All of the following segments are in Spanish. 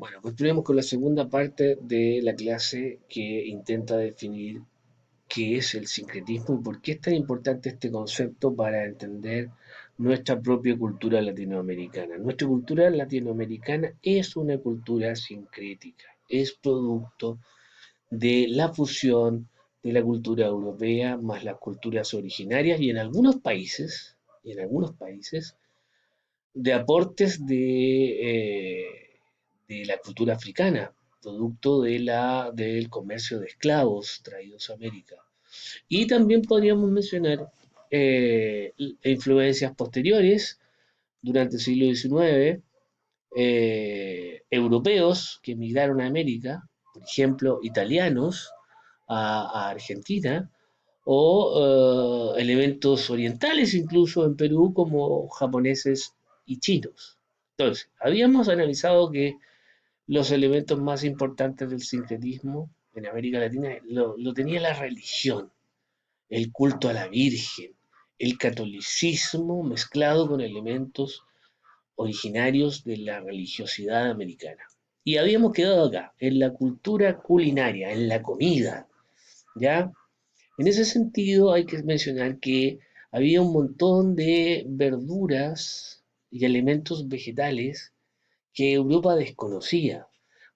Bueno, continuemos con la segunda parte de la clase que intenta definir qué es el sincretismo y por qué es tan importante este concepto para entender nuestra propia cultura latinoamericana. Nuestra cultura latinoamericana es una cultura sincrética, es producto de la fusión de la cultura europea más las culturas originarias y en algunos países de aportes de la cultura africana, producto del comercio de esclavos traídos a América. Y también podríamos mencionar influencias posteriores durante el siglo XIX, europeos que emigraron a América, por ejemplo, italianos a Argentina, o elementos orientales incluso en Perú como japoneses y chinos. Entonces, habíamos analizado que los elementos más importantes del sincretismo en América Latina lo tenía la religión, el culto a la Virgen, el catolicismo mezclado con elementos originarios de la religiosidad americana. Y habíamos quedado acá, en la cultura culinaria, en la comida, ¿ya? En ese sentido, hay que mencionar que había un montón de verduras y elementos vegetales que Europa desconocía.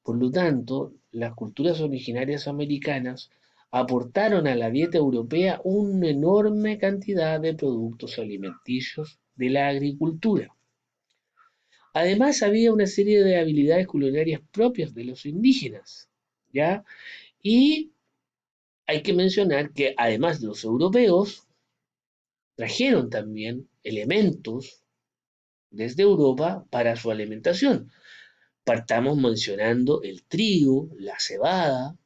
Por lo tanto, las culturas originarias americanas aportaron a la dieta europea una enorme cantidad de productos alimenticios de la agricultura. Además, había una serie de habilidades culinarias propias de los indígenas, ¿ya? Y hay que mencionar que además de los europeos, trajeron también elementos desde Europa para su alimentación. Partamos mencionando el trigo, la cebada,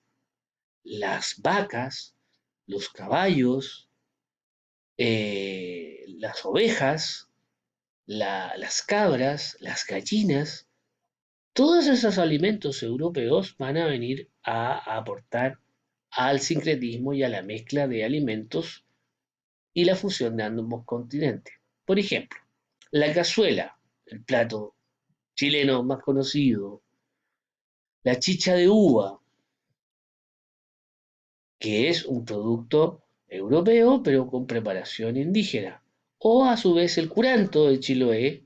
las vacas, los caballos, las ovejas, las cabras, las gallinas. Todos esos alimentos europeos van a venir a aportar al sincretismo y a la mezcla de alimentos y la fusión de ambos continentes. Por ejemplo, la cazuela, el plato chileno más conocido, la chicha de uva, que es un producto europeo pero con preparación indígena, o a su vez el curanto de Chiloé,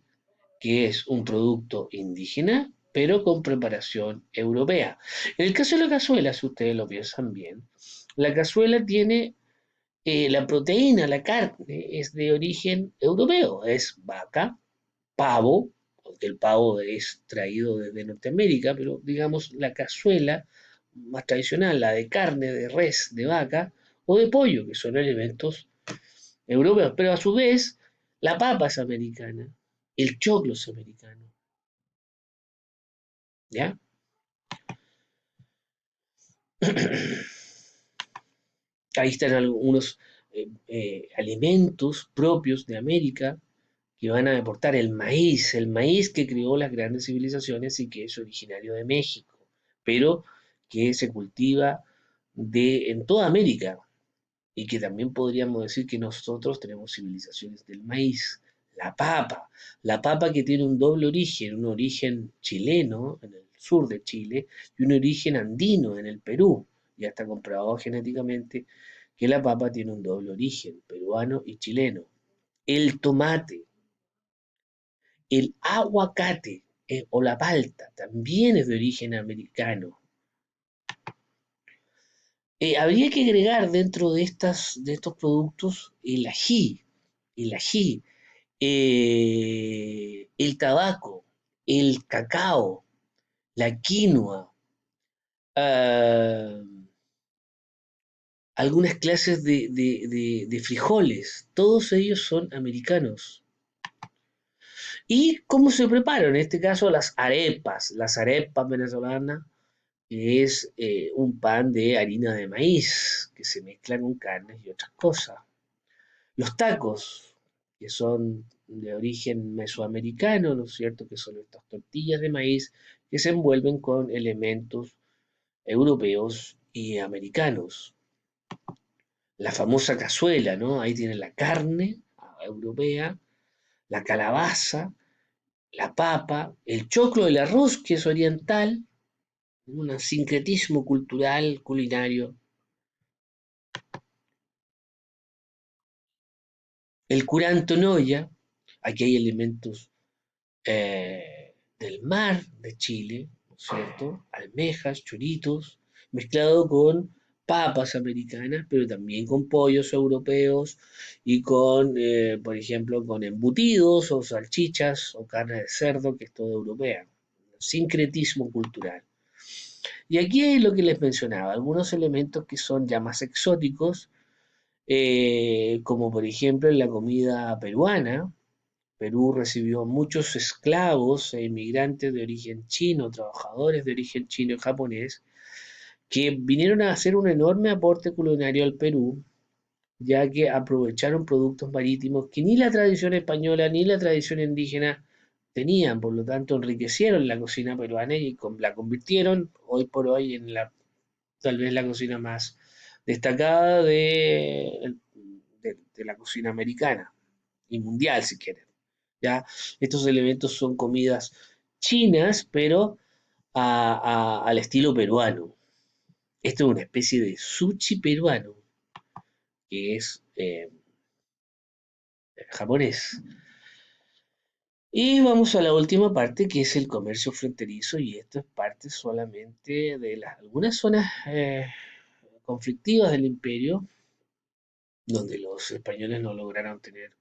que es un producto indígena pero con preparación europea. En el caso de la cazuela, si ustedes lo piensan bien, la cazuela tiene la proteína, la carne, es de origen europeo, es vaca, pavo, porque el pavo es traído desde Norteamérica, pero digamos la cazuela más tradicional, la de carne, de res, de vaca o de pollo, que son elementos europeos, pero a su vez la papa es americana, el choclo es americano, ¿ya? Ahí están algunos alimentos propios de América que van a aportar el maíz que creó las grandes civilizaciones y que es originario de México, pero que se cultiva en toda América y que también podríamos decir que nosotros tenemos civilizaciones del maíz. La papa que tiene un origen chileno en el sur de Chile y un origen andino en el Perú. Ya está comprobado genéticamente que la papa tiene un doble origen, peruano y chileno. El tomate, el aguacate o la palta también es de origen americano. Habría que agregar dentro de estos productos el ají, el tabaco, el cacao, la quinoa, ah, algunas clases de frijoles, todos ellos son americanos. ¿Y cómo se preparan? En este caso las arepas venezolanas, que es un pan de harina de maíz que se mezcla con carnes y otras cosas. Los tacos, que son de origen mesoamericano, ¿no es cierto? Que son estas tortillas de maíz que se envuelven con elementos europeos y americanos. La famosa cazuela, ¿no? Ahí tienen la carne europea, la calabaza la papa, el choclo, el arroz, que es oriental, un sincretismo cultural, culinario, el curanto noya, aquí hay elementos del mar de Chile, ¿no es cierto? Almejas, choritos, mezclado con papas americanas, pero también con pollos europeos y con, por ejemplo, con embutidos o salchichas o carne de cerdo, que es toda europea. Sincretismo cultural. Y aquí es lo que les mencionaba, algunos elementos que son ya más exóticos, como por ejemplo en la comida peruana. Perú recibió muchos esclavos e inmigrantes de origen chino, trabajadores de origen chino y japonés, que vinieron a hacer un enorme aporte culinario al Perú, ya que aprovecharon productos marítimos que ni la tradición española ni la tradición indígena tenían, por lo tanto enriquecieron la cocina peruana y la convirtieron hoy por hoy en tal vez la cocina más destacada de la cocina americana y mundial, si quieren. ¿Ya? Estos elementos son comidas chinas, pero al estilo peruano. Esto es una especie de sushi peruano, que es japonés. Y vamos a la última parte, que es el comercio fronterizo, y esto es parte solamente de algunas zonas conflictivas del imperio, donde los españoles no lograron tener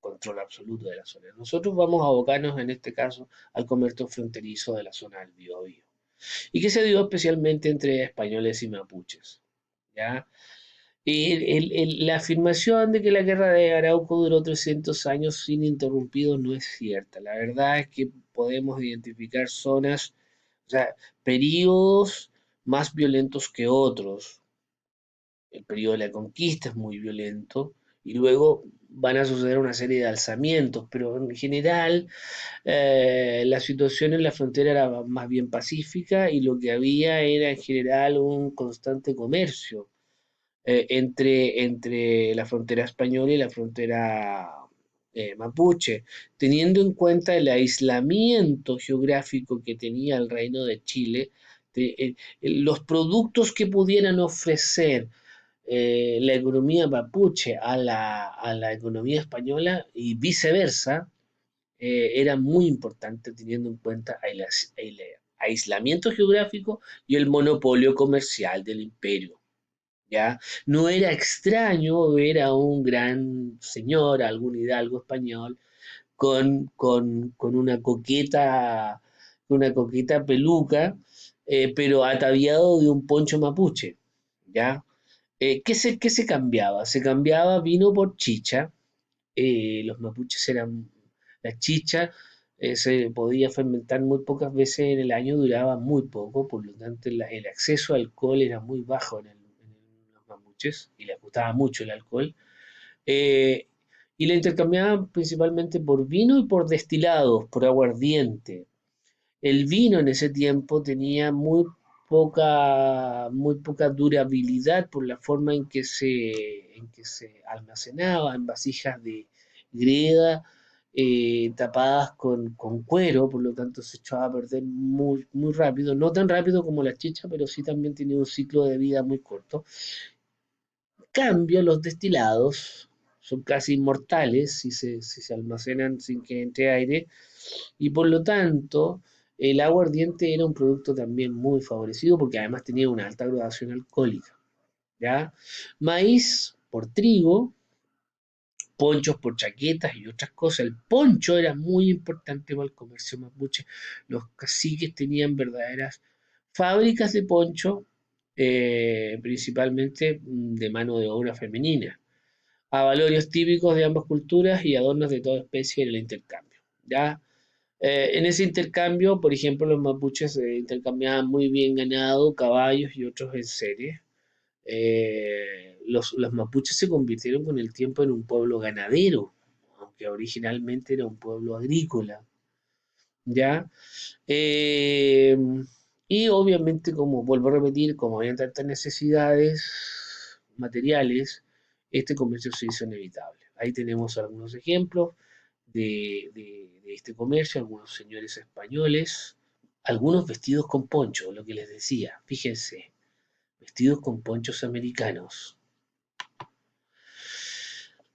control absoluto de la zona. Nosotros vamos a abocarnos en este caso al comercio fronterizo de la zona del Biobío, y que se dio especialmente entre españoles y mapuches. ¿Ya? Y la afirmación de que la guerra de Arauco duró 300 años ininterrumpidos no es cierta. La verdad es que podemos identificar zonas, o sea, periodos más violentos que otros. El periodo de la conquista es muy violento y luego van a suceder una serie de alzamientos, pero en general la situación en la frontera era más bien pacífica y lo que había era en general un constante comercio entre la frontera española y la frontera mapuche, teniendo en cuenta el aislamiento geográfico que tenía el Reino de Chile, los productos que pudieran ofrecer la economía mapuche a la economía española y viceversa, era muy importante teniendo en cuenta el aislamiento geográfico y el monopolio comercial del imperio. ¿Ya? No era extraño ver a un gran señor, algún hidalgo español, con una coqueta peluca, pero ataviado de un poncho mapuche, ¿ya? ¿Qué se cambiaba? Se cambiaba vino por chicha. Los mapuches eran la chicha, se podía fermentar muy pocas veces en el año, duraba muy poco, por lo tanto el acceso al alcohol era muy bajo en los mapuches y les gustaba mucho el alcohol. Eh, y la intercambiaban principalmente por vino y por destilados, por aguardiente. El vino en ese tiempo tenía muy poca durabilidad por la forma en que se almacenaba en vasijas de greda, tapadas con cuero, por lo tanto se echaba a perder muy, muy rápido, no tan rápido como la chicha, pero sí también tenía un ciclo de vida muy corto. En cambio, los destilados son casi inmortales si se almacenan sin que entre aire y por lo tanto el aguardiente era un producto también muy favorecido porque además tenía una alta graduación alcohólica, ¿ya? Maíz por trigo, ponchos por chaquetas y otras cosas. El poncho era muy importante para el comercio mapuche. Los caciques tenían verdaderas fábricas de poncho, principalmente de mano de obra femenina, abalorios típicos de ambas culturas y adornos de toda especie en el intercambio, ¿ya? En ese intercambio, por ejemplo, los mapuches intercambiaban muy bien ganado, caballos y otros enseres. Los mapuches se convirtieron con el tiempo en un pueblo ganadero, aunque originalmente era un pueblo agrícola, ¿ya? Eh, y obviamente, como vuelvo a repetir, como había tantas necesidades materiales, este comercio se hizo inevitable. Ahí tenemos algunos ejemplos de este comercio, algunos señores españoles, algunos vestidos con poncho, lo que les decía, fíjense, vestidos con ponchos americanos.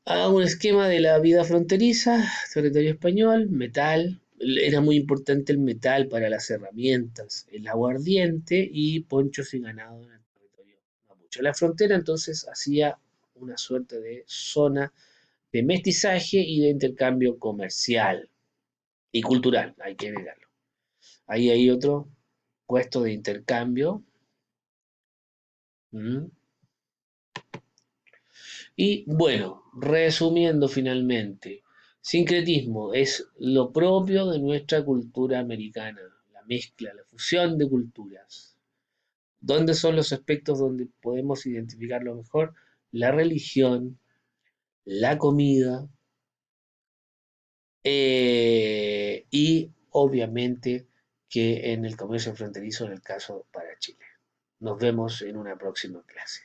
Un esquema de la vida fronteriza, territorio español, metal, era muy importante el metal para las herramientas, el aguardiente y ponchos y ganado en el territorio mapuche. La frontera entonces hacía una suerte de zona de mestizaje y de intercambio comercial y cultural, hay que agregarlo. Ahí hay otro puesto de intercambio. ¿Mm? Y bueno, resumiendo finalmente, sincretismo es lo propio de nuestra cultura americana, la mezcla, la fusión de culturas. ¿Dónde son los aspectos donde podemos identificarlo mejor? La religión, la comida y obviamente que en el comercio fronterizo en el caso para Chile. Nos vemos en una próxima clase.